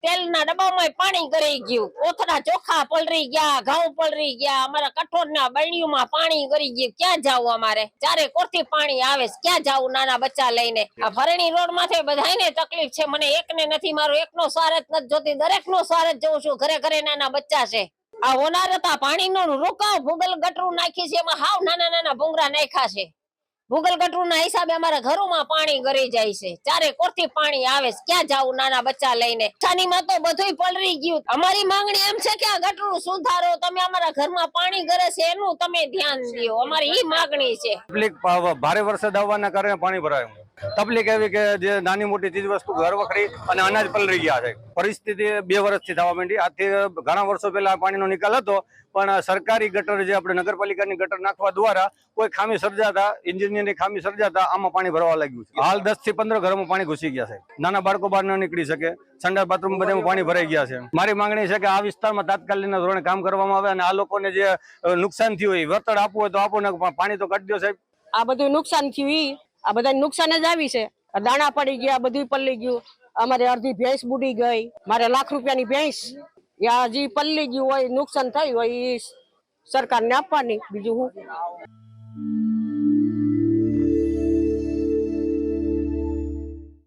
તેલના ડબ્બામાં પાણી કરી ગયું, કોથળા ચોખા પલરી ગયા, ઘઉં પલરી ગયા, અમારા કઠોળના બરણીઓમાં પાણી કરી ગયું। ક્યાં જાવું અમારે? ચારે કોરથી પાણી આવે, ક્યાં જાવું નાના બચ્ચા લઈને? આ ભરણી રોડ માંથી બધાને તકલીફ છે, મને એકને નથી, મારો એકનો સ્વાર જ નથી જોતી, દરેકનો સ્વાર જ જોઉં છું। ઘરે ઘરે નાના બચ્ચા છે। આ હોનાર હતા પાણીનો રોકાવ ભૂગલ ગટરું નાખી છે, એમાં હાવ નાના નાના ભૂંગરા નાખ્યા છે। ભૂગલ ગટરના હિસાબે અમારા ઘરોમાં પાણી ગરી જાય છે, ચારે કોરથી પાણી આવે, ક્યાં જાવું નાના બચ્ચા લઈને? છાનીમાં તો બધુંય પલરી ગયું। અમારી માંગણી એમ છે કે આ ગટરું સુધારો, તમે અમારા ઘરમાં પાણી ગરે છે એનું તમે ધ્યાન દો, અમારી ઈ માંગણી છે। ભારે વરસાદ આવવાના કારણે પાણી ભરાયું। તકલીફ એવી કે જે નાની મોટી ચીજ વસ્તુ ઘર વખરી અને અનાજ પલરી ગયા છે। પરિસ્થિતિ 2 વર્ષથી થવા માંડી। આથી ઘણા વર્ષો પહેલા પાણીનો નિકાલ હતો, પણ સરકારી ગટર જે આપણે નગરપાલિકાની ગટર નાખવા દ્વારા કોઈ ખામી સર્જાતા, એન્જિનિયરની ખામી સર્જાતા આમાં પાણી ભરવા લાગ્યું છે। હાલ 10 થી 15 ઘરોમાં પાણી ઘૂસી ગયા છે। નાના બાળકો બહાર ન નીકળી શકે, સંડાસ બાથરૂમ બધામાં પાણી ભરાઈ ગયા છે। મારી માંગણી છે કે આ વિસ્તારમાં તાત્કાલિક ધોરણે કામ કરવામાં આવે અને આ લોકોને જે નુકસાન થયું હોય વળતર આપવું હોય તો આપો, ને પાણી તો કાઢી દો સાહેબ। આ બધું નુકસાન થયું, આ બધા નુકસાન જ આવી છે। દાણા પડી ગયા, બધું પલળી ગયું, અમારે અડધી ભેંસ બુડી ગઈ, મારે લાખ રૂપિયાની ભેંસ હજી પલળી ગયું હોય, નુકસાન થયું હોય એ સરકારને આપવાની, બીજું શું।